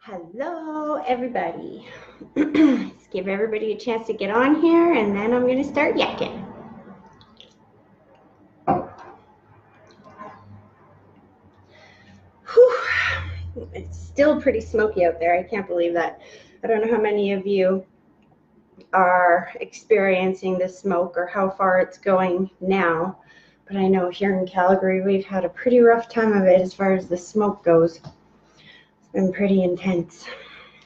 Hello, everybody. Let's give everybody a chance to get on here, and then I'm going to start yakking. Whew. It's still pretty smoky out there. I can't believe that. I don't know how many of you are experiencing the smoke or how far it's going now, but I know here in Calgary we've had a pretty rough time of it as far as the smoke goes. It's been pretty intense.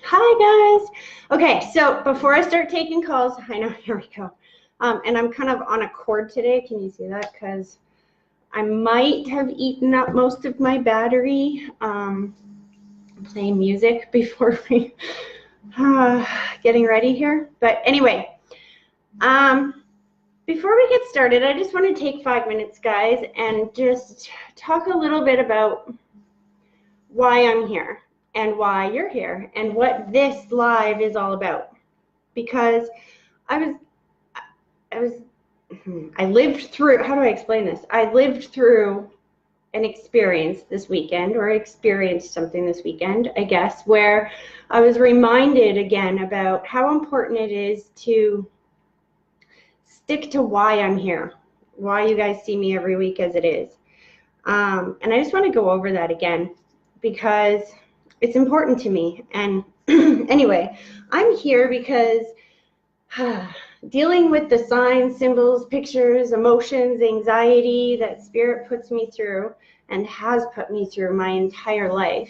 Hi, guys. Okay, so before I start taking calls, I know, here we go. And I'm kind of on a cord today. Can you see that? Because I might have eaten up most of my battery playing music before we getting ready here. But anyway, before we get started, I just want to take 5 minutes, guys, and just talk a little bit about why I'm here and why you're here and what this live is all about. Because I lived through, how do I explain this? I lived through an experience this weekend, or experienced something this weekend, I guess, where I was reminded again about how important it is to stick to why I'm here, why you guys see me every week as it is. And I just want to go over that again because it's important to me. And anyway, I'm here because dealing with the signs, symbols, pictures, emotions, anxiety that Spirit puts me through and has put me through my entire life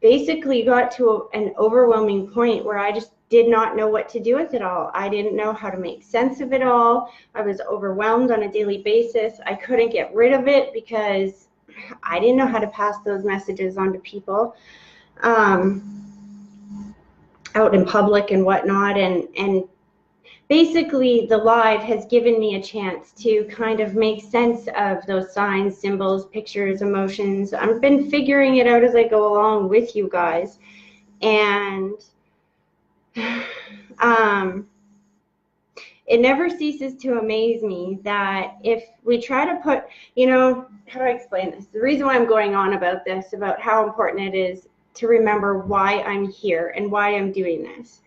basically got to an overwhelming point where I just did not know what to do with it all. I didn't know how to make sense of it all. I was overwhelmed on a daily basis. I couldn't get rid of it because I didn't know how to pass those messages on to people out in public and whatnot. And basically, the live has given me a chance to kind of make sense of those signs, symbols, pictures, emotions. I've been figuring it out as I go along with you guys. And it never ceases to amaze me that if we try to put, how do I explain this? The reason why I'm going on about this, about how important it is to remember why I'm here and why I'm doing this,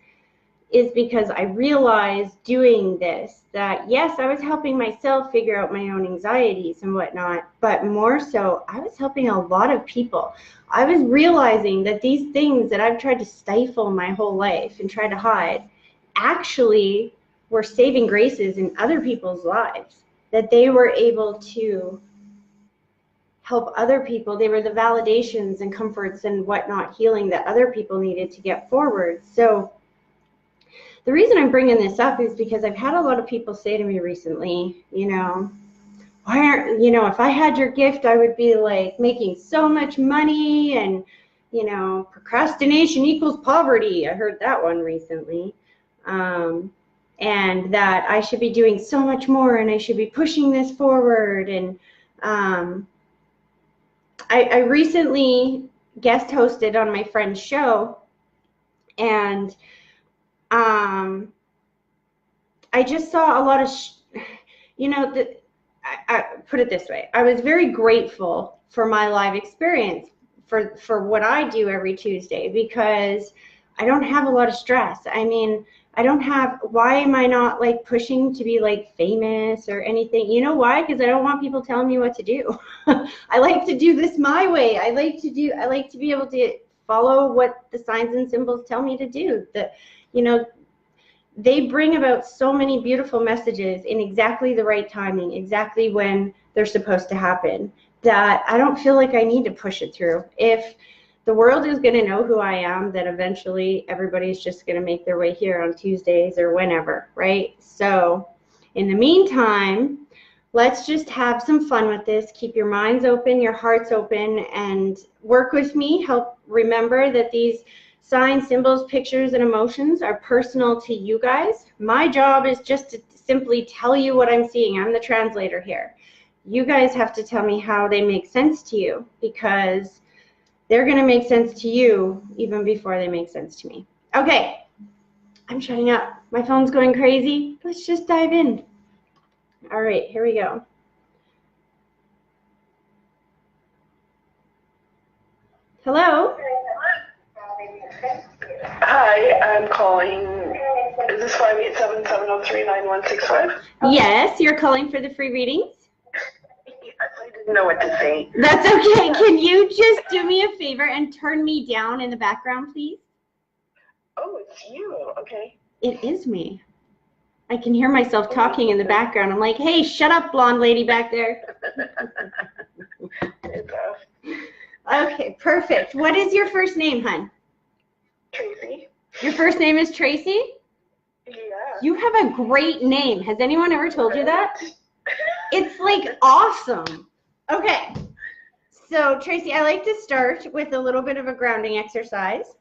is because I realized doing this that, yes, I was helping myself figure out my own anxieties and whatnot, but more so, I was helping a lot of people. I was realizing that these things that I've tried to stifle my whole life and tried to hide actually were saving graces in other people's lives, that they were able to help other people. They were the validations and comforts and whatnot, healing that other people needed to get forward. So the reason I'm bringing this up is because I've had a lot of people say to me recently, why aren't, if I had your gift, I would be like making so much money, and, procrastination equals poverty. I heard that one recently. And that I should be doing so much more and I should be pushing this forward. And I recently guest hosted on my friend's show, and I just saw a lot of, I put it this way. I was very grateful for my live experience, for what I do every Tuesday, because I don't have a lot of stress. I mean, why am I not like pushing to be like famous or anything? You know why? Because I don't want people telling me what to do. I like to do this my way. I like to be able to follow what the signs and symbols tell me to do. They bring about so many beautiful messages in exactly the right timing, exactly when they're supposed to happen, that I don't feel like I need to push it through. If the world is going to know who I am, then eventually everybody's just going to make their way here on Tuesdays or whenever, right? So in the meantime, let's just have some fun with this. Keep your minds open, your hearts open, and work with me. Help remember that these signs, symbols, pictures, and emotions are personal to you guys. My job is just to simply tell you what I'm seeing. I'm the translator here. You guys have to tell me how they make sense to you, because they're going to make sense to you even before they make sense to me. Okay, I'm shutting up. My phone's going crazy. Let's just dive in. All right, here we go. Hello? Hi, I'm calling. Is this 587-703-9165? Yes, you're calling for the free readings? Yes, I didn't know what to say. That's okay. Can you just do me a favor and turn me down in the background, please? Oh, it's you. Okay. It is me. I can hear myself talking in the background. I'm like, hey, shut up, blonde lady back there. Okay, perfect. What is your first name, hun? Tracy. Your first name is Tracy? Yeah. You have a great name. Has anyone ever told you that? It's like awesome. Okay. So, Tracy, I like to start with a little bit of a grounding exercise.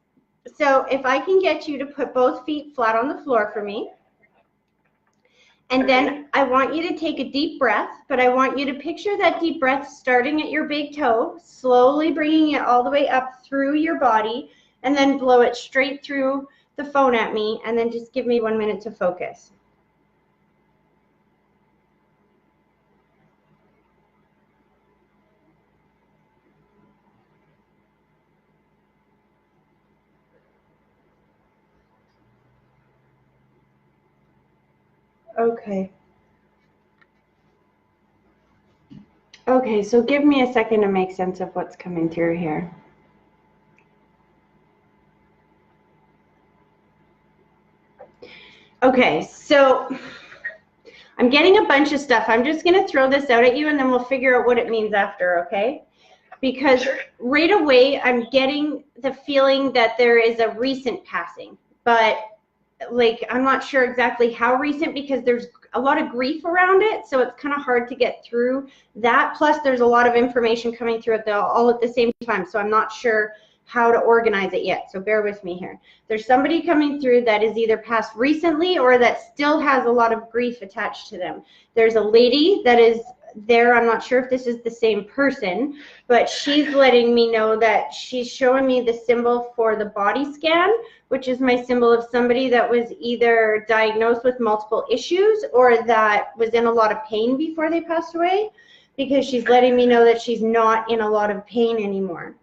So, if I can get you to put both feet flat on the floor for me. And then I want you to take a deep breath, but I want you to picture that deep breath starting at your big toe, slowly bringing it all the way up through your body, and then blow it straight through the phone at me, and then just give me 1 minute to focus. Okay. Okay, so give me a second to make sense of what's coming through here. Okay, so I'm getting a bunch of stuff. I'm just going to throw this out at you, and then we'll figure out what it means after, okay? Because right away, I'm getting the feeling that there is a recent passing, but like I'm not sure exactly how recent because there's a lot of grief around it, so it's kind of hard to get through that. Plus, there's a lot of information coming through all at the same time, so I'm not sure how to organize it yet, so bear with me here. There's somebody coming through that is either passed recently or that still has a lot of grief attached to them. There's a lady that is there. I'm not sure if this is the same person, but she's letting me know that she's showing me the symbol for the body scan, which is my symbol of somebody that was either diagnosed with multiple issues or that was in a lot of pain before they passed away, because she's letting me know that she's not in a lot of pain anymore.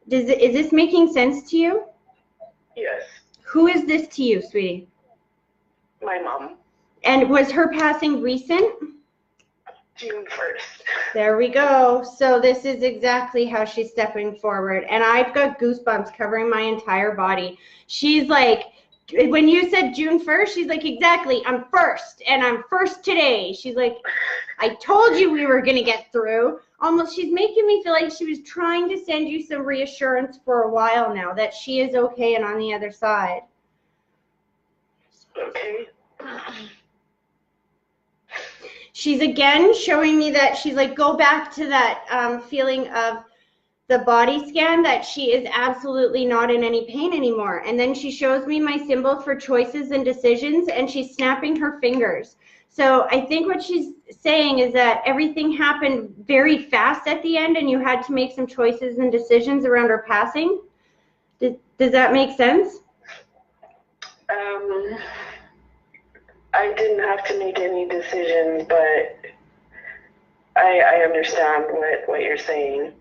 Is this making sense to you? Yes. Who is this to you, sweetie? My mom. And was her passing recent? June 1st. There we go. So this is exactly how she's stepping forward. And I've got goosebumps covering my entire body. She's like, when you said June 1st, she's like, exactly, I'm first, and I'm first today. She's like, I told you we were going to get through. Almost, she's making me feel like she was trying to send you some reassurance for a while now that she is okay and on the other side. Okay. She's again showing me that she's like, go back to that feeling of the body scan, that she is absolutely not in any pain anymore. And then she shows me my symbol for choices and decisions, and she's snapping her fingers. So I think what she's saying is that everything happened very fast at the end, and you had to make some choices and decisions around her passing. Does that make sense? I didn't have to make any decisions, but I understand what you're saying.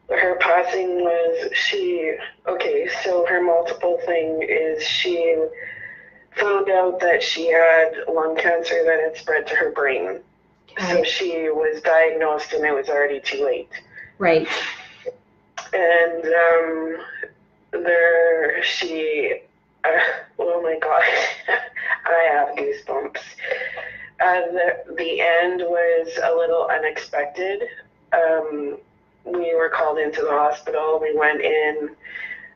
Her passing was so her multiple thing is she found out that she had lung cancer that had spread to her brain. Okay. So she was diagnosed and it was already too late. Right. And oh my God, I have goosebumps. The end was a little unexpected. We were called into the hospital. We went in.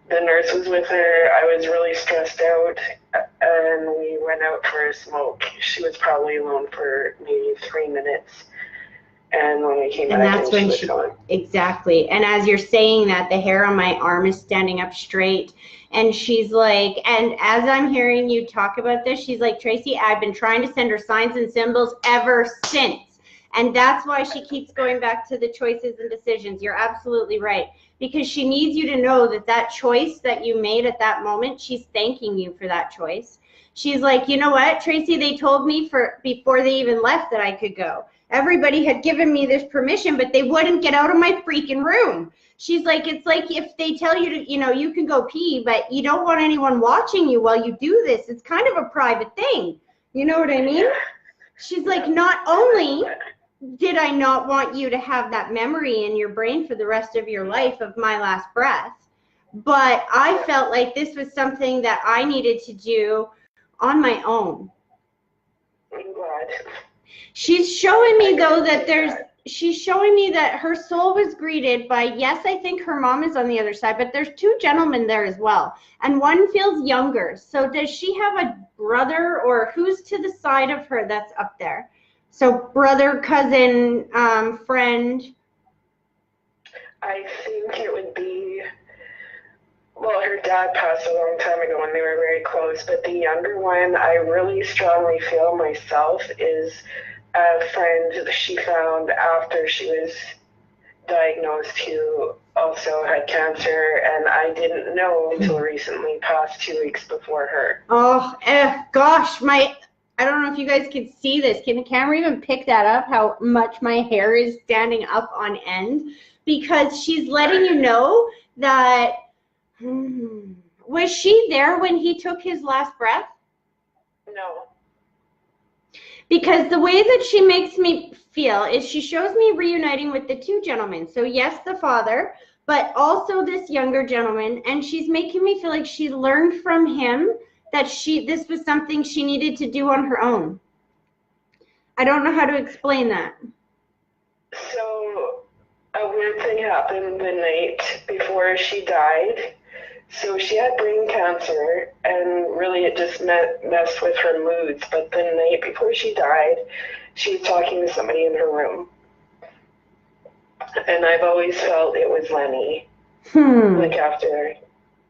The nurse was with her. I was really stressed out, and we went out for a smoke. She was probably alone for maybe 3 minutes. And when we came back, that's when she was gone. Exactly. And as you're saying that, the hair on my arm is standing up straight. And she's like, and as I'm hearing you talk about this, she's like, Tracy, I've been trying to send her signs and symbols ever since. And that's why she keeps going back to the choices and decisions. You're absolutely right. Because she needs you to know that that choice that you made at that moment, she's thanking you for that choice. She's like, you know what, Tracy, they told me before they even left that I could go. Everybody had given me this permission, but they wouldn't get out of my freaking room. She's like, it's like if they tell you to, you can go pee, but you don't want anyone watching you while you do this. It's kind of a private thing. You know what I mean? She's like, not only did I not want you to have that memory in your brain for the rest of your life of my last breath, but I felt like this was something that I needed to do on my own. I'm glad. She's showing me, though, she's showing me that her soul was greeted by, yes, I think her mom is on the other side, but there's two gentlemen there as well. And one feels younger. So does she have a brother, or who's to the side of her that's up there? So brother, cousin, friend. I think it would be, well, her dad passed a long time ago and they were very close, but the younger one, I really strongly feel myself, is a friend she found after she was diagnosed who also had cancer, and I didn't know until recently, past 2 weeks before her. Oh, gosh, I don't know if you guys can see this. Can the camera even pick that up, how much my hair is standing up on end? Because she's letting you know that, was she there when he took his last breath? No. Because the way that she makes me feel is she shows me reuniting with the two gentlemen. So yes, the father, but also this younger gentleman. And she's making me feel like she learned from him that this was something she needed to do on her own. I don't know how to explain that. So a weird thing happened the night before she died. So she had brain cancer, and really it just messed with her moods. But the night before she died, she was talking to somebody in her room. And I've always felt it was Lenny. Like after,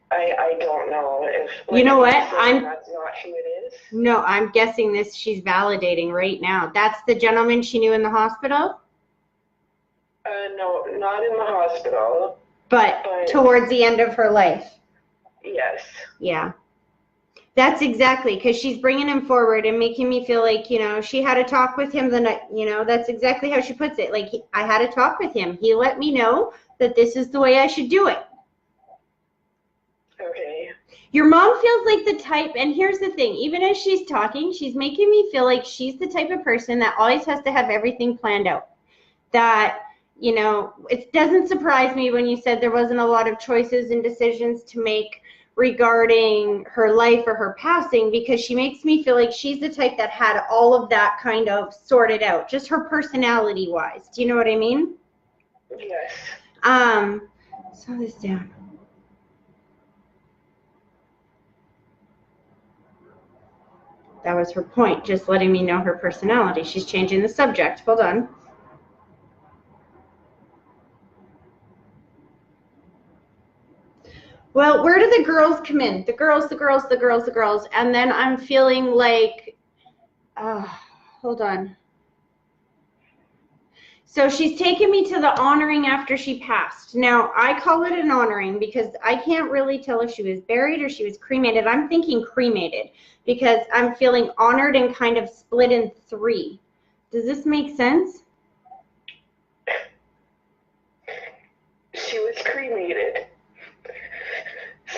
I don't know if... Like, you know what? That's not who it is. No, I'm guessing this she's validating right now. That's the gentleman she knew in the hospital? No, not in the hospital. But towards the end of her life. Yes. Yeah. That's exactly, because she's bringing him forward and making me feel like, she had a talk with him the night, that's exactly how she puts it. Like, I had a talk with him. He let me know that this is the way I should do it. Okay. Your mom feels like the type, and here's the thing, even as she's talking, she's making me feel like she's the type of person that always has to have everything planned out. That, it doesn't surprise me when you said there wasn't a lot of choices and decisions to make regarding her life or her passing, because she makes me feel like she's the type that had all of that kind of sorted out, just her personality wise. Do you know what I mean? Yes. Slow this down. That was her point, just letting me know her personality. She's changing the subject. Hold on. Well, where do the girls come in? The girls. And then I'm feeling like, hold on. So she's taken me to the honoring after she passed. Now, I call it an honoring because I can't really tell if she was buried or she was cremated. I'm thinking cremated because I'm feeling honored and kind of split in three. Does this make sense? She was cremated.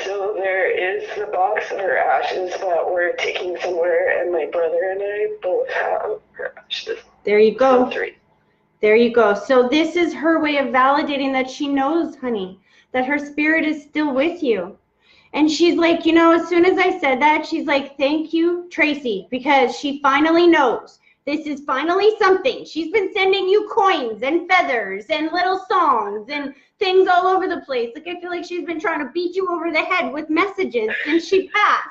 So there is the box of her ashes that we're taking somewhere, and my brother and I both have her ashes. There you go. Three. There you go. So this is her way of validating that she knows, honey, that her spirit is still with you. And she's like, as soon as I said that, she's like, thank you, Tracy, because she finally knows. This is finally something. She's been sending you coins and feathers and little songs and things all over the place. Like, I feel like she's been trying to beat you over the head with messages since she passed.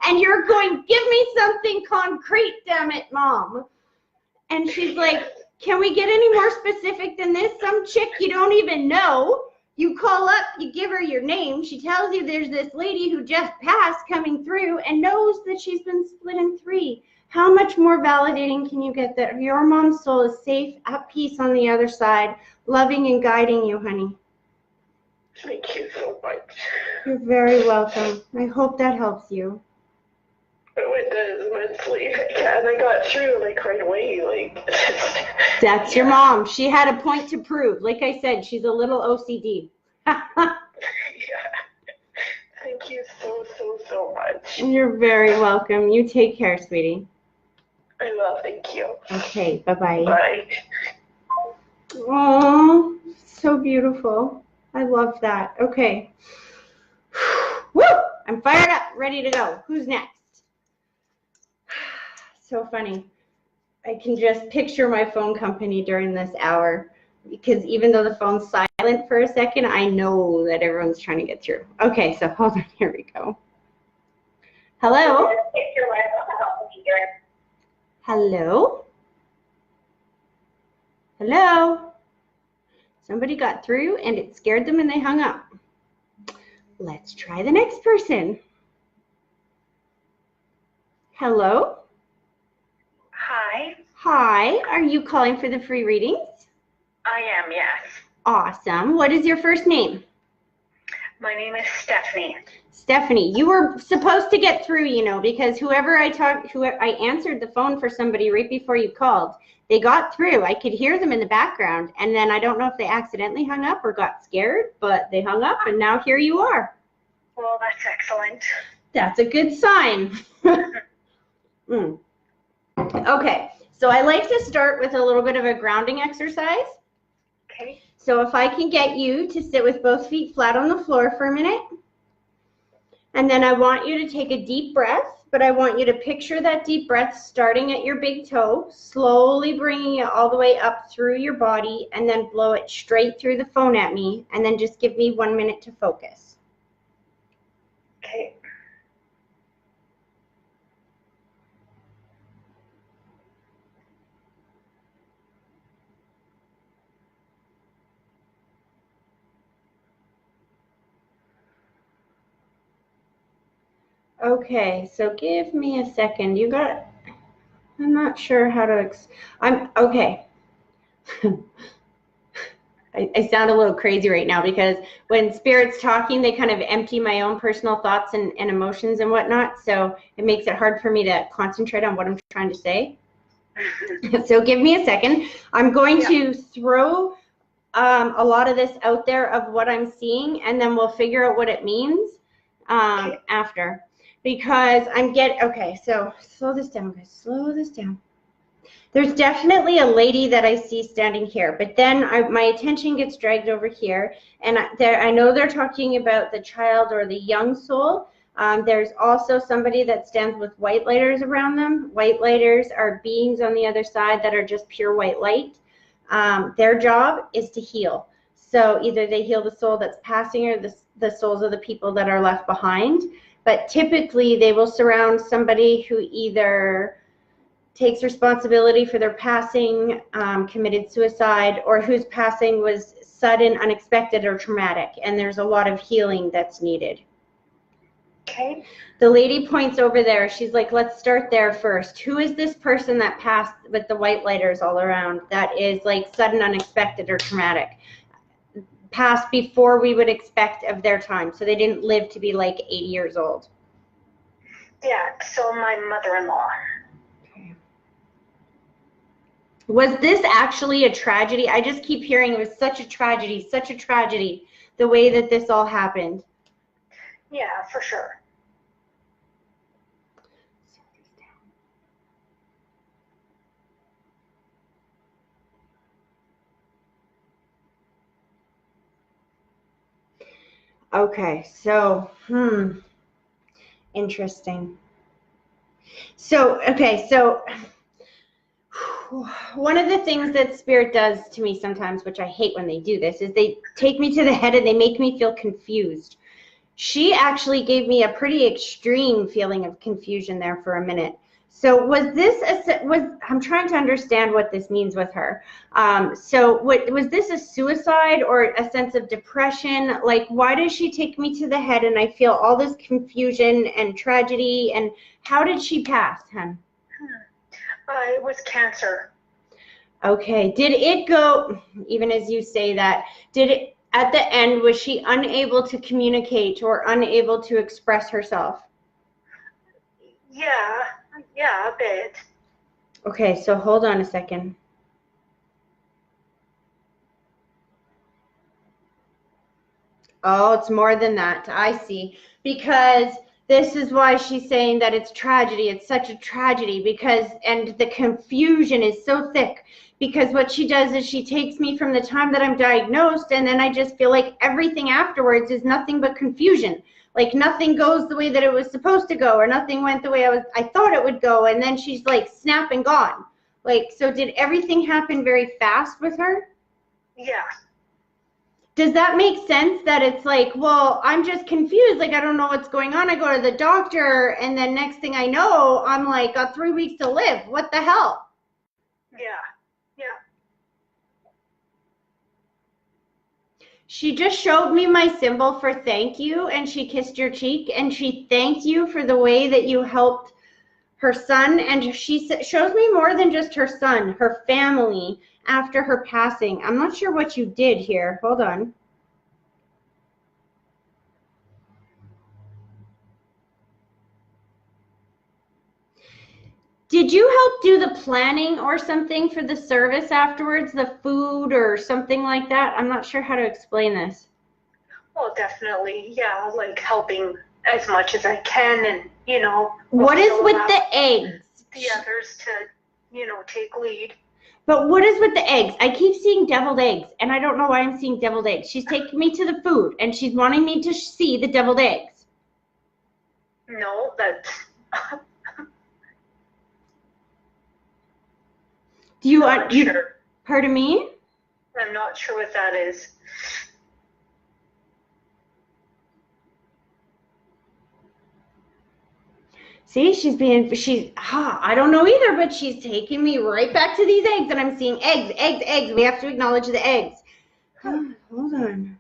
And you're going, give me something concrete, damn it, Mom. And she's like, can we get any more specific than this? Some chick you don't even know. You call up, you give her your name. She tells you there's this lady who just passed coming through and knows that she's been split in three. How much more validating can you get that your mom's soul is safe, at peace on the other side, loving and guiding you, honey? Thank you so much. You're very welcome. I hope that helps you. Oh, it does immensely. And I got through right away. That's your mom. She had a point to prove. Like I said, she's a little OCD. you so, so, so much. You're very welcome. You take care, sweetie. I will. Thank you. Okay, bye-bye. Bye. Oh, so beautiful. I love that. Okay. Woo! I'm fired up, ready to go. Who's next? So funny. I can just picture my phone company during this hour because even though the phone's silent for a second, I know that everyone's trying to get through. Okay, so hold on. Here we go. Hello? Hello? Hello? Somebody got through and it scared them and they hung up. Let's try the next person. Hello? Hi, Hi, are you calling for the free readings? I am, yes. Awesome. What is your first name? My name is Stephanie. Stephanie, you were supposed to get through, you know, because whoever I answered the phone for somebody right before you called. They got through. I could hear them in the background, and then I don't know if they accidentally hung up or got scared, but they hung up, and now here you are. Well, that's excellent. That's a good sign. Okay, so I like to start with a little bit of a grounding exercise. Okay. So if I can get you to sit with both feet flat on the floor for a minute, and then I want you to take a deep breath, but I want you to picture that deep breath starting at your big toe, slowly bringing it all the way up through your body, and then blow it straight through the phone at me, and then just give me 1 minute to focus. Okay. Okay, so give me a second. I'm not sure how to, okay. I sound a little crazy right now because when Spirit's talking, they kind of empty my own personal thoughts and emotions and whatnot. So it makes it hard for me to concentrate on what I'm trying to say. So give me a second. I'm going to throw a lot of this out there of what I'm seeing, and then we'll figure out what it means after. Because okay, so slow this down, guys. Slow this down. There's definitely a lady that I see standing here, but then my attention gets dragged over here, and I know they're talking about the child or the young soul. There's also somebody that stands with white lighters around them. White lighters are beings on the other side that are just pure white light. Their job is to heal. So either they heal the soul that's passing or the souls of the people that are left behind. But typically they will surround somebody who either takes responsibility for their passing, committed suicide, or whose passing was sudden, unexpected, or traumatic. And there's a lot of healing that's needed. Okay. The lady points over there. She's like, let's start there first. Who is this person that passed with the white lighters all around that is like sudden, unexpected, or traumatic? Passed before we would expect of their time. So they didn't live to be like 80 years old. Yeah, so my mother-in-law. Okay. Was this actually a tragedy? I just keep hearing it was such a tragedy, the way that this all happened. Yeah, for sure. Okay, so, interesting. So, okay, so one of the things that Spirit does to me sometimes, which I hate when they do this, is they take me to the head and they make me feel confused. She actually gave me a pretty extreme feeling of confusion there for a minute. So I'm trying to understand what this means with her. So was this a suicide or a sense of depression? Like, why does she take me to the head and I feel all this confusion and tragedy? And how did she pass, hon? It was cancer. Okay. Did it go, even as you say that, at the end, was she unable to communicate or unable to express herself? Yeah, a bit. Okay, so hold on a second. Oh, it's more than that. I see. Because this is why she's saying that it's tragedy. It's such a tragedy because, and the confusion is so thick because what she does is she takes me from the time that I'm diagnosed and then I just feel like everything afterwards is nothing but confusion. Like nothing goes the way that it was supposed to go or nothing went the way I thought it would go. And then she's like snap and gone. Like, so did everything happen very fast with her? Yeah. Does that make sense that it's like, well, I'm just confused. Like, I don't know what's going on. I go to the doctor and then next thing I know, I'm like, got 3 weeks to live. What the hell? Yeah. Yeah. She just showed me my symbol for thank you and she kissed your cheek and she thanked you for the way that you helped her son. And she shows me more than just her son, her family after her passing. I'm not sure what you did here. Hold on. Did you help do the planning or something for the service afterwards, the food or something like that? I'm not sure how to explain this. Well, definitely. Yeah, like helping as much as I can, and What is also with have the eggs? the others to take lead. But what is with the eggs? I keep seeing deviled eggs, and I don't know why I'm seeing deviled eggs. She's taking me to the food, and she's wanting me to see the deviled eggs. No, that's Do you not want you? sure. Pardon me? I'm not sure what that is. See, I don't know either, but she's taking me right back to these eggs, and I'm seeing eggs, eggs, eggs. We have to acknowledge the eggs. Hold on.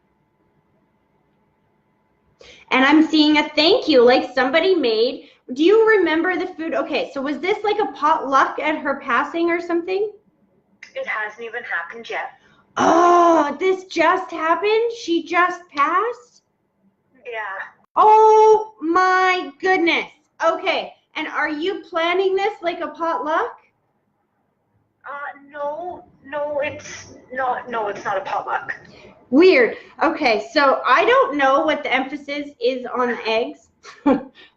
And I'm seeing a thank you, like somebody made. Do you remember the food? Okay, so was this like a potluck at her passing or something? It hasn't even happened yet. Oh, this just happened? She just passed? Yeah. Oh my goodness. Okay, and are you planning this like a potluck? No, it's not. No, it's not a potluck. Weird. Okay, so I don't know what the emphasis is on eggs.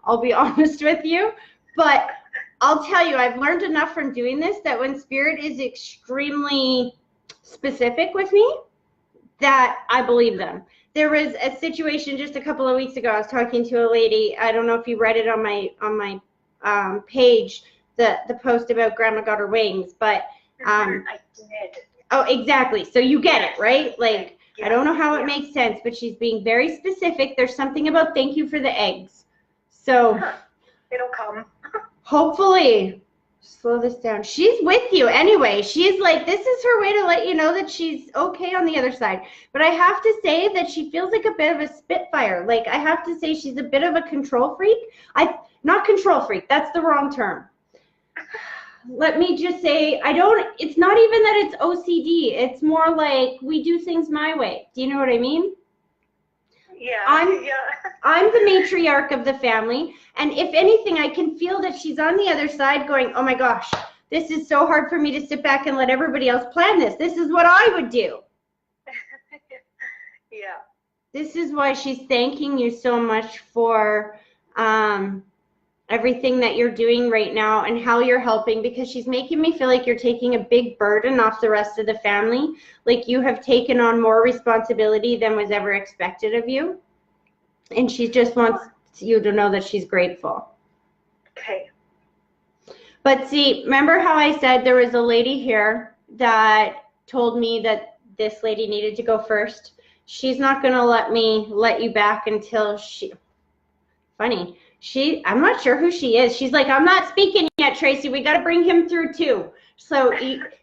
I'll be honest with you, but I'll tell you, I've learned enough from doing this that when spirit is extremely specific with me, that I believe them. There was a situation just a couple of weeks ago. I was talking to a lady. I don't know if you read it on my page, the post about Grandma got her wings, but I did. oh, exactly. So you get it, right? Like, Yeah. I don't know how it makes sense, but she's being very specific. There's something about thank you for the eggs. So It'll come. hopefully, slow this down. She's with you anyway. She's like, this is her way to let you know that she's okay on the other side. But I have to say that she feels like a bit of a spitfire. Like, I have to say she's a bit of a control freak. Not control freak. That's the wrong term. Let me just say, it's not even that it's OCD. It's more like we do things my way. Do you know what I mean? Yeah. I'm the matriarch of the family. And if anything, I can feel that she's on the other side going, oh my gosh, this is so hard for me to sit back and let everybody else plan this. This is what I would do. Yeah. This is why she's thanking you so much for everything that you're doing right now and how you're helping, because she's making me feel like you're taking a big burden off the rest of the family. Like you have taken on more responsibility than was ever expected of you. And she just wants you to know that she's grateful. Okay. But see, remember how I said there was a lady here that told me that this lady needed to go first? She's not going to let you back until funny. I'm not sure who she is. She's like, I'm not speaking yet, Tracy. We got to bring him through too. So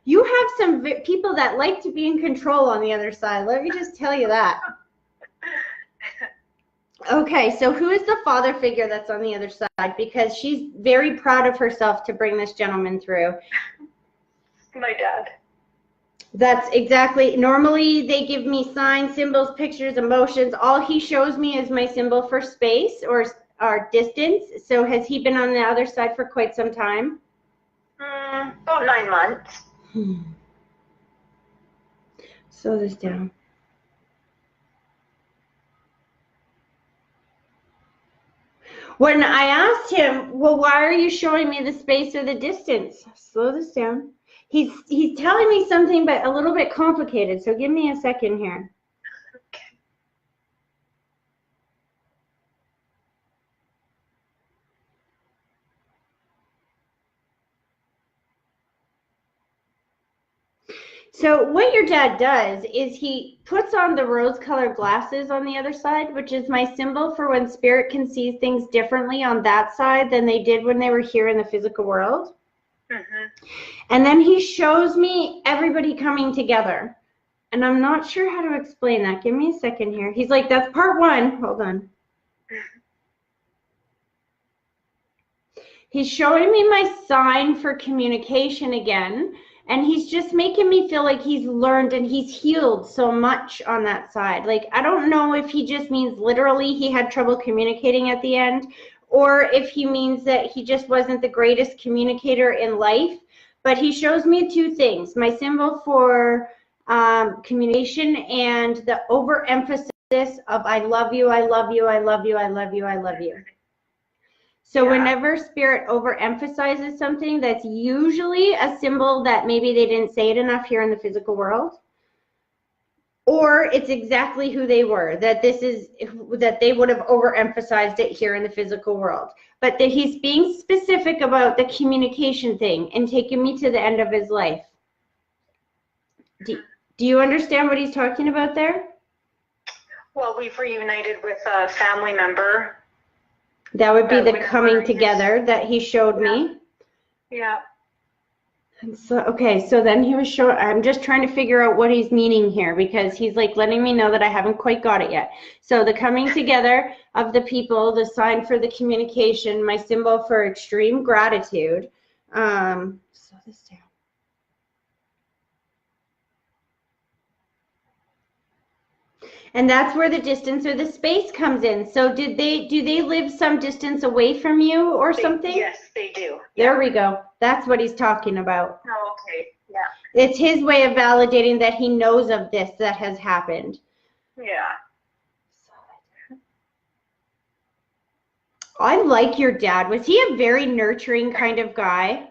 you have some people that like to be in control on the other side. Let me just tell you that. Okay, so who is the father figure that's on the other side? Because she's very proud of herself to bring this gentleman through. My dad. That's exactly, normally they give me signs, symbols, pictures, emotions. All he shows me is my symbol for space or distance. So has he been on the other side for quite some time? About 9 months. Slow this down. When I asked him, well, why are you showing me the space or the distance? Slow this down. He's telling me something, but a little bit complicated. So give me a second here. So what your dad does is he puts on the rose-colored glasses on the other side, which is my symbol for when spirit can see things differently on that side than they did when they were here in the physical world. And then he shows me everybody coming together. And I'm not sure how to explain that. Give me a second here. He's like, that's part one. Hold on. He's showing me my sign for communication again. And he's just making me feel like he's learned and he's healed so much on that side. Like, I don't know if he just means literally he had trouble communicating at the end, or if he means that he just wasn't the greatest communicator in life. But he shows me two things: my symbol for communication and the overemphasis of I love you, I love you, I love you, I love you, I love you. So whenever spirit overemphasizes something, that's usually a symbol that maybe they didn't say it enough here in the physical world, or it's exactly who they were, that they would have overemphasized it here in the physical world. But that he's being specific about the communication thing and taking me to the end of his life. Do you understand what he's talking about there? Well, we've reunited with a family member. That would be the coming together that he showed me. Yeah. And so, okay, so then he was showing, I'm just trying to figure out what he's meaning here, because he's like letting me know that I haven't quite got it yet. So the coming together of the people, the sign for the communication, my symbol for extreme gratitude. Slow this down. And that's where the distance or the space comes in. So do they live some distance away from you or something? Yes, they do. There we go. That's what he's talking about. Oh, okay. Yeah. It's his way of validating that he knows of this that has happened. Yeah. I like your dad. Was he a very nurturing kind of guy?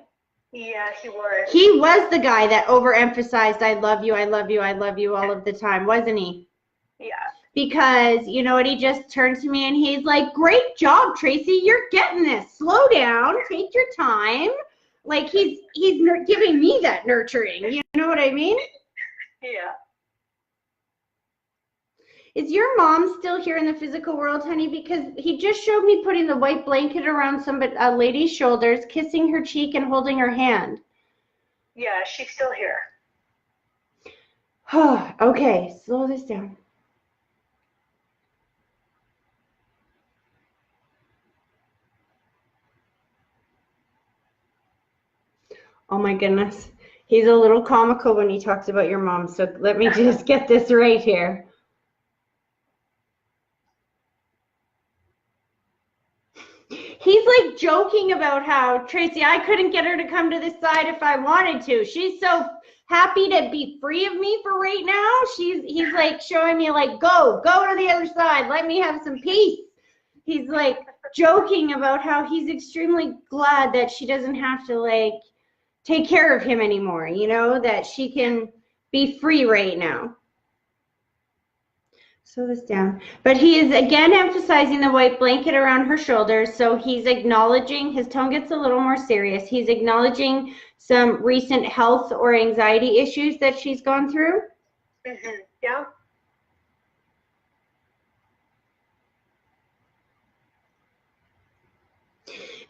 Yeah, he was. He was the guy that overemphasized I love you, I love you, I love you all of the time, wasn't he? Yeah. Because, you know what, he just turned to me and he's like, great job, Tracy, you're getting this. Slow down, take your time. Like, he's giving me that nurturing, you know what I mean? Yeah. Is your mom still here in the physical world, honey? Because he just showed me putting the white blanket around a lady's shoulders, kissing her cheek and holding her hand. Yeah, she's still here. Okay, slow this down. Oh my goodness. He's a little comical when he talks about your mom. So let me just get this right here. He's like joking about how, Tracy, I couldn't get her to come to this side if I wanted to. She's so happy to be free of me for right now. He's like showing me like, go to the other side. Let me have some peace. He's like joking about how he's extremely glad that she doesn't have to like take care of him anymore, you know, that she can be free right now. Slow this down. But he is again emphasizing the white blanket around her shoulders. So he's acknowledging, his tone gets a little more serious. He's acknowledging some recent health or anxiety issues that she's gone through. Mm-hmm. Yeah.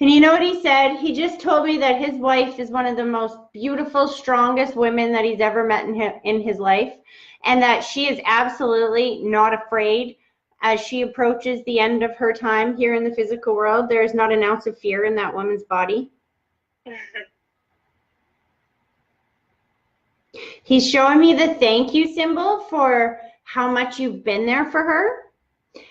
And you know what he said? He just told me that his wife is one of the most beautiful, strongest women that he's ever met in his life, and that she is absolutely not afraid as she approaches the end of her time here in the physical world. There is not an ounce of fear in that woman's body. Mm-hmm. He's showing me the thank you symbol for how much you've been there for her.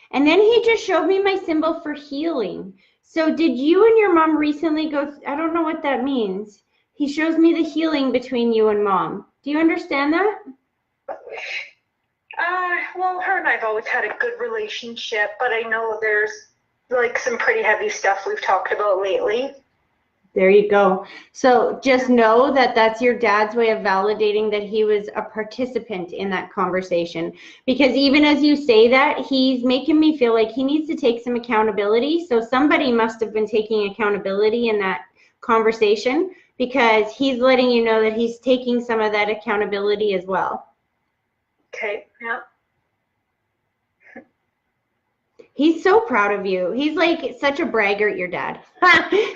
And then he just showed me my symbol for healing. So did you and your mom recently I don't know what that means. He shows me the healing between you and mom. Do you understand that? Well, her and I've always had a good relationship, but I know there's like some pretty heavy stuff we've talked about lately. There you go. So just know that that's your dad's way of validating that he was a participant in that conversation. Because even as you say that, he's making me feel like he needs to take some accountability. So somebody must have been taking accountability in that conversation, because he's letting you know that he's taking some of that accountability as well. Okay, yeah. He's so proud of you. He's like such a braggart, your dad.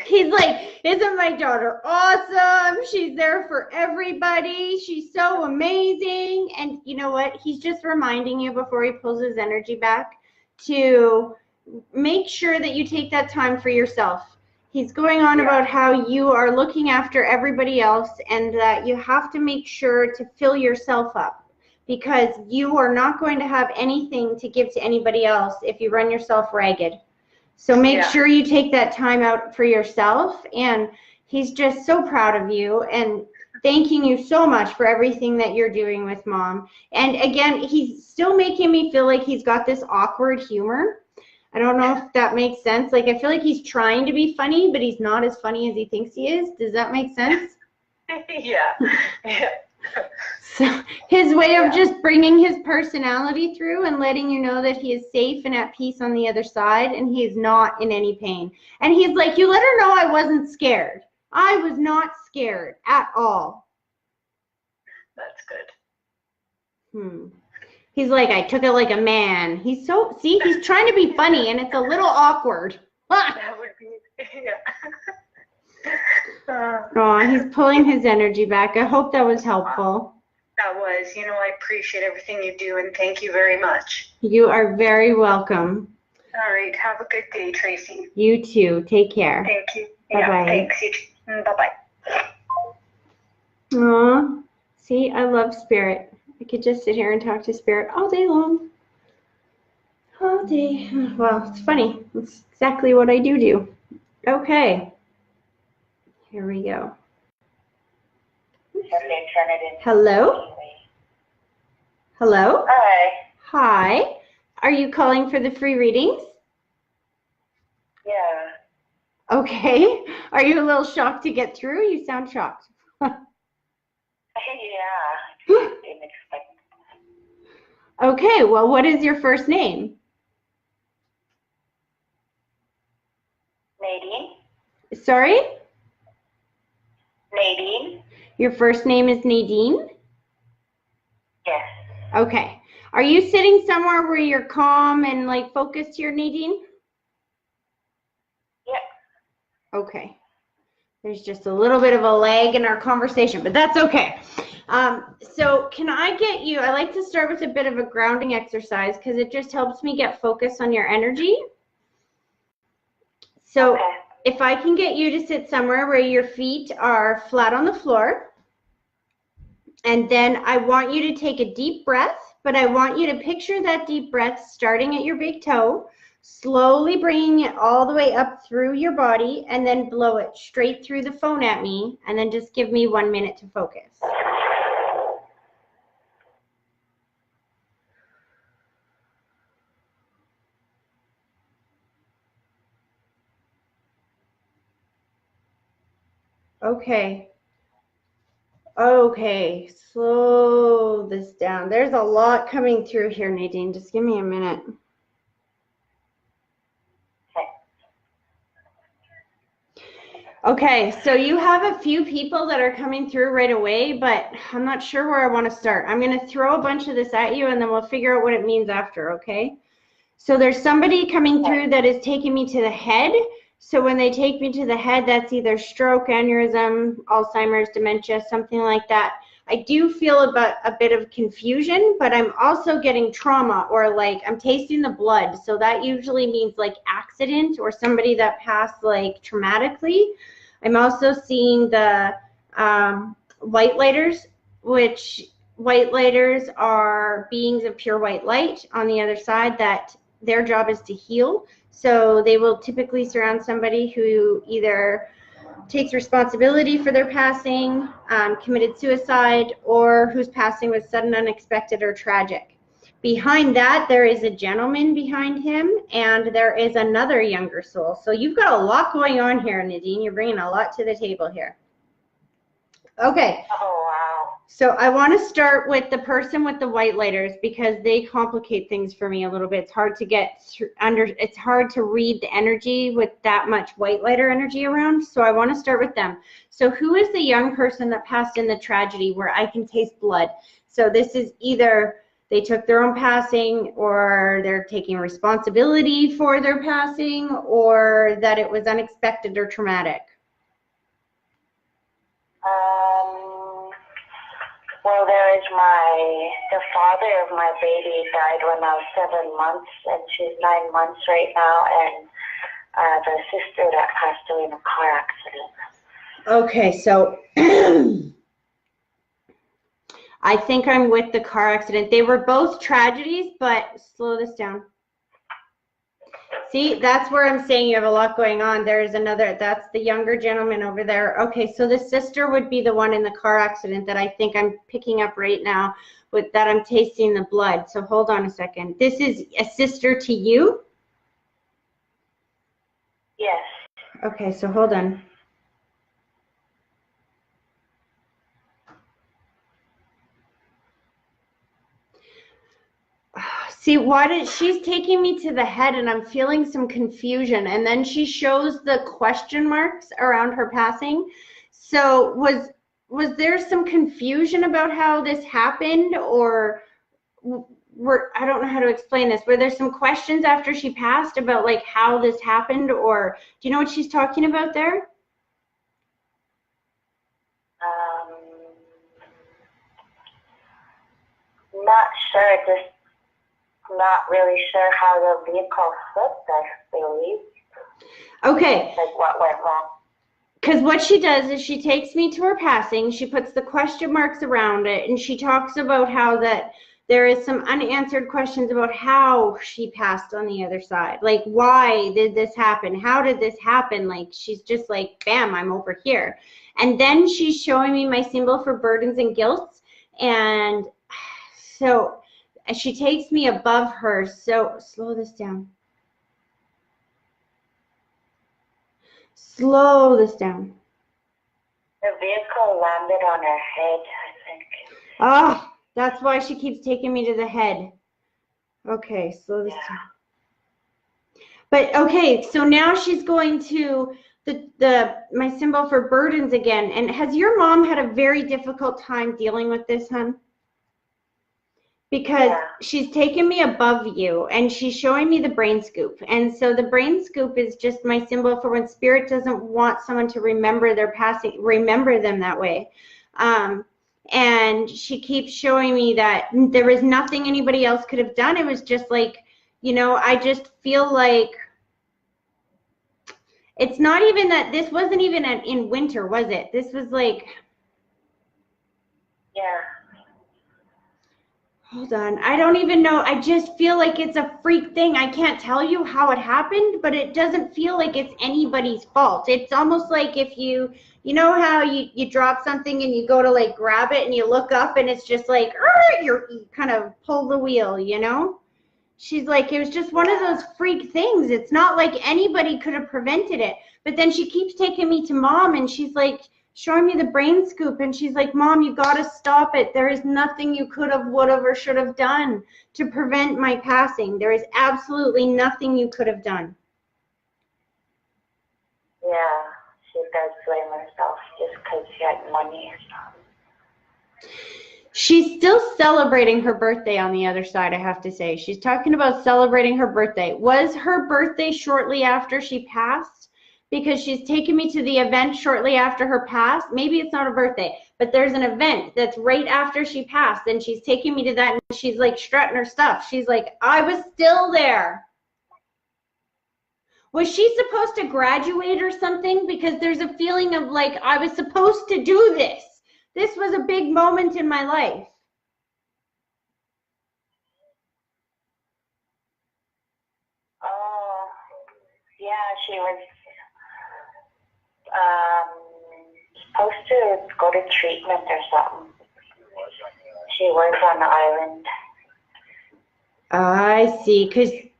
He's like, isn't my daughter awesome? She's there for everybody. She's so amazing. And you know what? He's just reminding you before he pulls his energy back to make sure that you take that time for yourself. He's going on about how you are looking after everybody else and that you have to make sure to fill yourself up, because you are not going to have anything to give to anybody else if you run yourself ragged. So make sure you take that time out for yourself. And he's just so proud of you and thanking you so much for everything that you're doing with Mom. And again, he's still making me feel like he's got this awkward humor. I don't know if that makes sense. Like, I feel like he's trying to be funny, but he's not as funny as he thinks he is. Does that make sense? Yeah. So his way of just bringing his personality through and letting you know that he is safe and at peace on the other side, and he is not in any pain. And he's like, you let her know I wasn't scared. I was not scared at all. That's good. He's like, I took it like a man. He's so, see, he's trying to be funny, and it's a little awkward. That would be, Oh, he's pulling his energy back. I hope that was helpful. That was. I appreciate everything you do, and thank you very much. You are very welcome. All right. Have a good day, Tracy. You too. Take care. Thank you. Bye-bye. Thanks. You too. Bye-bye. Aw, see, I love Spirit. I could just sit here and talk to Spirit all day long. All day. Well, it's funny. It's exactly what I do. Okay. Here we go. Hello? Hello? Hi. Hi. Are you calling for the free readings? Yeah. Okay. Are you a little shocked to get through? You sound shocked. Yeah. Didn't expect. Okay. Well, what is your first name? Nadine. Sorry? Nadine. Your first name is Nadine? Yes. Okay. Are you sitting somewhere where you're calm and like focused here, Nadine? Yeah. Okay. There's just a little bit of a lag in our conversation, but that's okay. So can I get you, I like to start with a bit of a grounding exercise because it just helps me get focused on your energy. So if I can get you to sit somewhere where your feet are flat on the floor, and then I want you to take a deep breath, but I want you to picture that deep breath starting at your big toe, slowly bringing it all the way up through your body, and then blow it straight through the phone at me, and then just give me 1 minute to focus. Okay. Okay, slow this down. There's a lot coming through here, Nadine. Just give me a minute. Okay, so you have a few people that are coming through right away, but I'm not sure where I want to start. I'm going to throw a bunch of this at you, and then we'll figure out what it means after, okay? So there's somebody coming through that is taking me to the head. So when they take me to the head, that's either stroke, aneurysm, Alzheimer's, dementia, something like that. I do feel a bit of confusion, but I'm also getting trauma, or like I'm tasting the blood. So that usually means like accident or somebody that passed like traumatically. I'm also seeing the white lighters, which white lighters are beings of pure white light on the other side that their job is to heal. So they will typically surround somebody who either takes responsibility for their passing, committed suicide, or whose passing was sudden, unexpected, or tragic. Behind that, there is a gentleman behind him, and there is another younger soul. So you've got a lot going on here, Nadine. You're bringing a lot to the table here. Okay. Oh, wow. So I want to start with the person with the white lighters because they complicate things for me a little bit. It's hard to get under, it's hard to read the energy with that much white lighter energy around. So I want to start with them. So who is the young person that passed in the tragedy where I can taste blood? So this is either they took their own passing, or they're taking responsibility for their passing, or that it was unexpected or traumatic. Well, there is the father of my baby died when I was 7 months, and she's 9 months right now, and the sister that passed away in a car accident. Okay, so I think I'm with the car accident. They were both tragedies, but slow this down. See, that's where I'm saying you have a lot going on. There's another, that's the younger gentleman over there. Okay, so the sister would be the one in the car accident that I think I'm picking up right now with that I'm tasting the blood. So hold on a second. This is a sister to you? Yes. Okay, so hold on. See, she's taking me to the head and I'm feeling some confusion, and then she shows the question marks around her passing. So was there some confusion about how this happened, or I don't know how to explain this. Were there some questions after she passed about like how this happened, or do you know what she's talking about there? Not sure, just not really sure how the vehicle flipped, I believe. Okay. Like what went wrong. Because what she does is she takes me to her passing, she puts the question marks around it, and she talks about how that there is some unanswered questions about how she passed on the other side. Like, why did this happen? How did this happen? Like, she's just like, bam, I'm over here. And then she's showing me my symbol for burdens and guilt. And so she takes me above her. So slow this down. Slow this down. The vehicle landed on her head, I think. Oh, that's why she keeps taking me to the head. Okay, slow this down. But okay, so now she's going to my symbol for burdens again. And has your mom had a very difficult time dealing with this, hon? Because she's taken me above you and she's showing me the brain scoop. And so the brain scoop is just my symbol for when spirit doesn't want someone to remember their passing, remember them that way. And she keeps showing me that there was nothing anybody else could have done. It was just like, you know, I just feel like it's not even that this wasn't even in winter, was it? This was like. Yeah. Hold on, I don't even know. I just feel like it's a freak thing. I can't tell you how it happened, but it doesn't feel like it's anybody's fault. It's almost like if you know how you drop something and you go to like grab it and you look up and it's just like, you kind of pull the wheel, you know? She's like, it was just one of those freak things. It's not like anybody could have prevented it. But then she keeps taking me to mom and she's like, showing me the brain scoop, and she's like, Mom, you got to stop it. There is nothing you could have, would have, or should have done to prevent my passing. There is absolutely nothing you could have done. Yeah, she does blame herself just because she had money or something. She's still celebrating her birthday on the other side, I have to say. She's talking about celebrating her birthday. Was her birthday shortly after she passed? Because she's taken me to the event shortly after her pass. Maybe it's not a birthday, but there's an event that's right after she passed, and she's taking me to that, and she's like strutting her stuff. She's like, I was still there. Was she supposed to graduate or something? Because there's a feeling of like, I was supposed to do this. This was a big moment in my life. Oh, yeah, she was supposed to go to treatment or something. She was on the island. I see.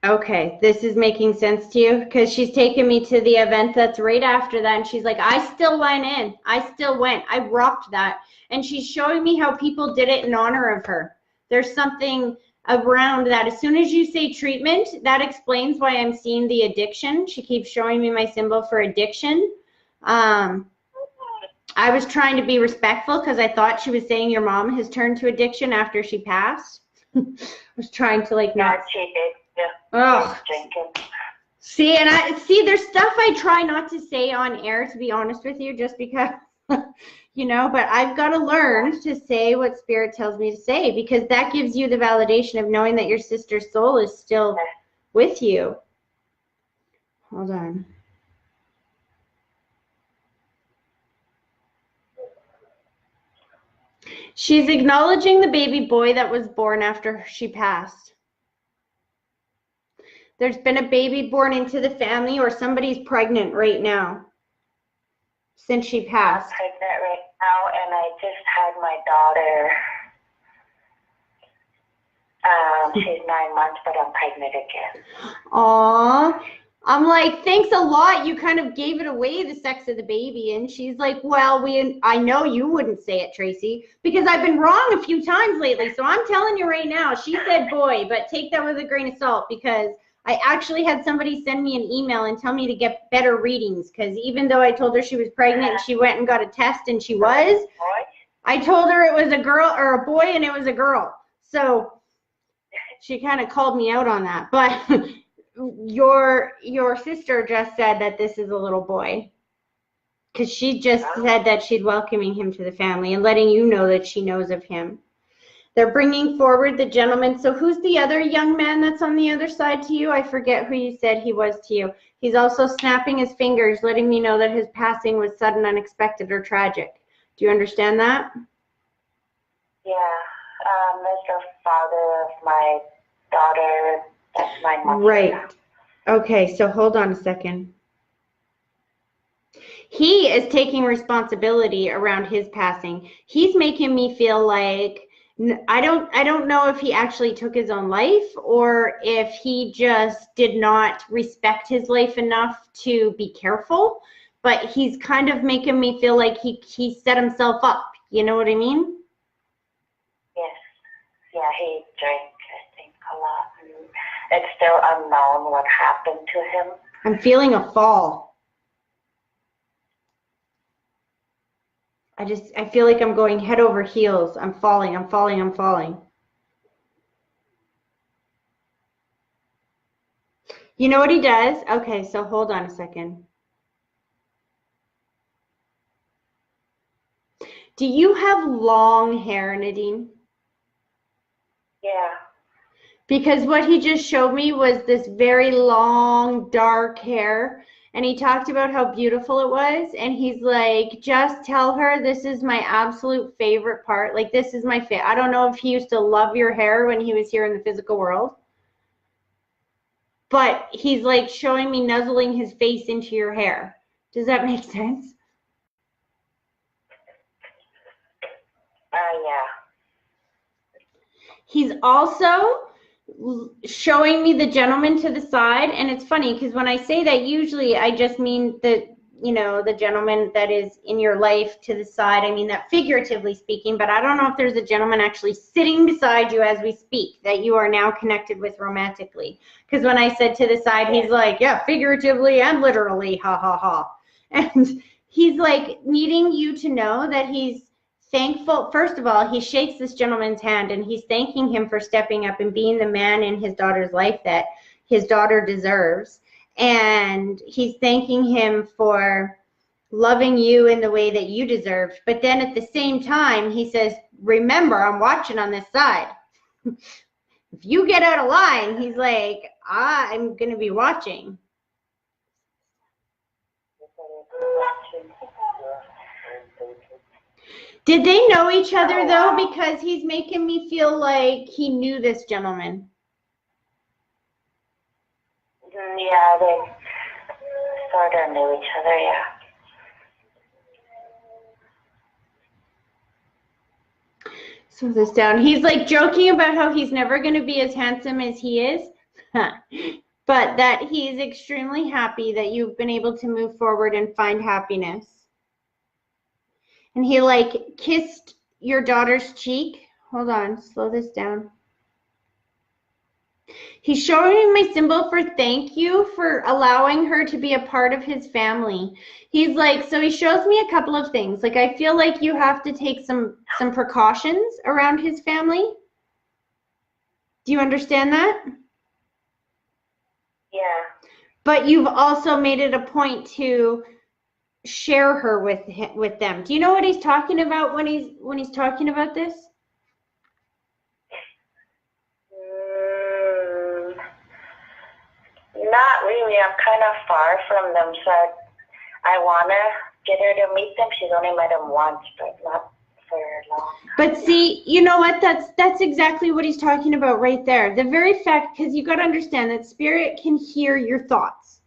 Okay, this is making sense to you because she's taken me to the event that's right after that. And she's like, I still went in. I still went. I rocked that. And she's showing me how people did it in honor of her. There's something around that. As soon as you say treatment, that explains why I'm seeing the addiction. She keeps showing me my symbol for addiction. I was trying to be respectful because I thought she was saying your mom has turned to addiction after she passed. I was trying to like not. Yeah, she did. Yeah. Oh, Drinking. see, and I see there's stuff I try not to say on air, to be honest with you, just because, you know, but I've got to learn to say what Spirit tells me to say because that gives you the validation of knowing that your sister's soul is still with you. Hold on. She's acknowledging the baby boy that was born after she passed. There's been a baby born into the family or somebody's pregnant right now since she passed. I'm pregnant right now, and I just had my daughter. She's 9 months, but I'm pregnant again. Aww. I'm like, thanks a lot. You kind of gave it away, the sex of the baby. And she's like, well, I know you wouldn't say it, Tracy, because I've been wrong a few times lately. So I'm telling you right now, she said boy, but take that with a grain of salt because I actually had somebody send me an email and tell me to get better readings because even though I told her she was pregnant, she went and got a test and she was. I told her it was a girl or a boy and it was a girl. So she kind of called me out on that. But your sister just said that this is a little boy because she just said that she's welcoming him to the family and letting you know that she knows of him. They're bringing forward the gentleman. So who's the other young man that's on the other side to you? I forget who you said he was to you. He's also snapping his fingers, letting me know that his passing was sudden, unexpected, or tragic. Do you understand that? Yeah. That's the father of my daughter. That's 9 months. Right. Okay, so hold on a second. He is taking responsibility around his passing. He's making me feel like I don't know if he actually took his own life or if he just did not respect his life enough to be careful, but he's kind of making me feel like he set himself up. You know what I mean? Yes. Yeah, he drank, I think, a lot. It's still unknown what happened to him. I'm feeling a fall. I feel like I'm going head over heels. I'm falling, I'm falling, I'm falling. You know what he does? Okay, so hold on a second. Do you have long hair, Nadine? Yeah. Because what he just showed me was this very long, dark hair. And he talked about how beautiful it was. And he's like, just tell her this is my absolute favorite part. Like, this is my favorite. I don't know if he used to love your hair when he was here in the physical world. But he's like showing me nuzzling his face into your hair. Does that make sense? Yeah. He's also showing me the gentleman to the side, and it's funny because when I say that, usually I just mean the gentleman that is in your life to the side. I mean that figuratively speaking, but I don't know if there's a gentleman actually sitting beside you as we speak that you are now connected with romantically. Because when I said to the side, he's like, yeah, figuratively and literally, ha ha ha. And he's like needing you to know that he's thankful. First of all, he shakes this gentleman's hand and he's thanking him for stepping up and being the man in his daughter's life that his daughter deserves. And he's thanking him for loving you in the way that you deserved. But then at the same time, he says, remember, I'm watching on this side. If you get out of line, he's like, I'm going to be watching. Did they know each other, though? Because he's making me feel like he knew this gentleman. Yeah, they sort of knew each other, yeah. Slow this down. He's like joking about how he's never going to be as handsome as he is, but that he's extremely happy that you've been able to move forward and find happiness. And he like kissed your daughter's cheek. Hold on, slow this down. He's showing me my symbol for thank you for allowing her to be a part of his family. He's like, so he shows me a couple of things. Like, I feel like you have to take some precautions around his family. Do you understand that? Yeah. But you've also made it a point to share her with them. Do you know what he's talking about when he's talking about this? Not really. I'm kind of far from them, so I want to get her to meet them. She's only met them once, but not for long. But see, you know what? That's exactly what he's talking about right there. The very fact, because you got to understand that spirit can hear your thoughts.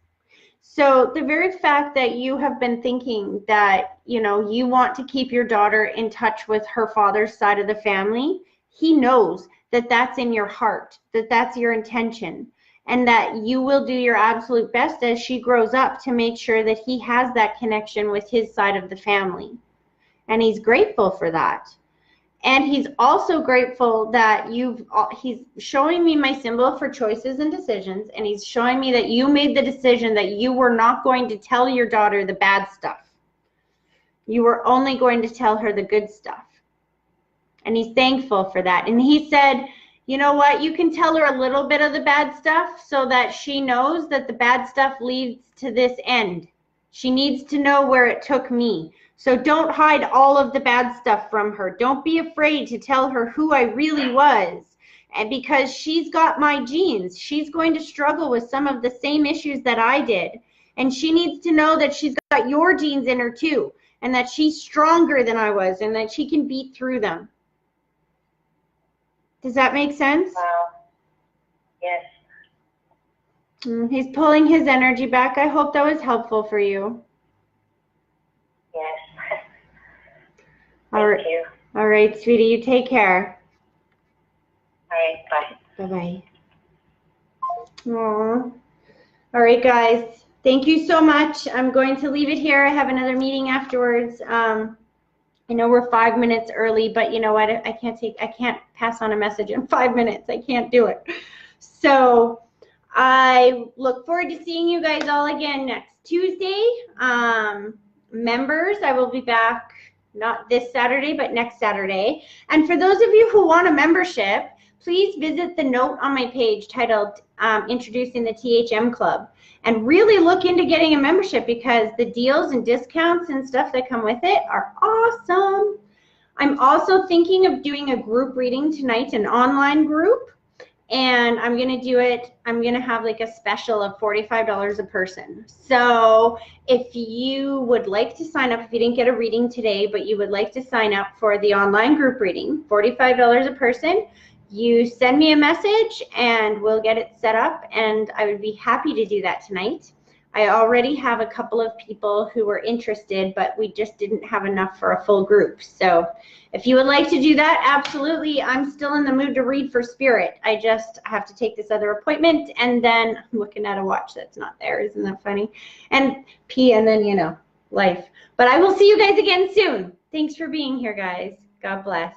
So the very fact that you have been thinking that, you know, you want to keep your daughter in touch with her father's side of the family, he knows that that's in your heart, that that's your intention. And that you will do your absolute best as she grows up to make sure that he has that connection with his side of the family. And he's grateful for that. And he's also grateful that he's showing me my symbol for choices and decisions. And he's showing me that you made the decision that you were not going to tell your daughter the bad stuff. You were only going to tell her the good stuff. And he's thankful for that. And he said, you know what, you can tell her a little bit of the bad stuff so that she knows that the bad stuff leads to this end. She needs to know where it took me. So don't hide all of the bad stuff from her. Don't be afraid to tell her who I really was. And because she's got my genes, she's going to struggle with some of the same issues that I did. And she needs to know that she's got your genes in her too. And that she's stronger than I was and that she can beat through them. Does that make sense? Wow. Yes. He's pulling his energy back. I hope that was helpful for you. Yes. Thank you. All right, sweetie, you take care. All right, bye. Bye-bye. Aww. All right, guys. Thank you so much. I'm going to leave it here. I have another meeting afterwards. I know we're 5 minutes early, but you know what? I can't pass on a message in 5 minutes. I can't do it. So I look forward to seeing you guys all again next Tuesday. Members, I will be back not this Saturday, but next Saturday. And for those of you who want a membership, please visit the note on my page titled Introducing the THM Club. And really look into getting a membership because the deals and discounts and stuff that come with it are awesome. I'm also thinking of doing a group reading tonight, an online group. And I'm going to do it, I'm going to have like a special of $45 a person. So if you would like to sign up, if you didn't get a reading today, but you would like to sign up for the online group reading, $45 a person, you send me a message and we'll get it set up, and I would be happy to do that tonight. I already have a couple of people who were interested, but we just didn't have enough for a full group. So if you would like to do that, absolutely. I'm still in the mood to read for spirit. I just have to take this other appointment, and then I'm looking at a watch that's not there. Isn't that funny? And pee, and then, you know, life. But I will see you guys again soon. Thanks for being here, guys. God bless.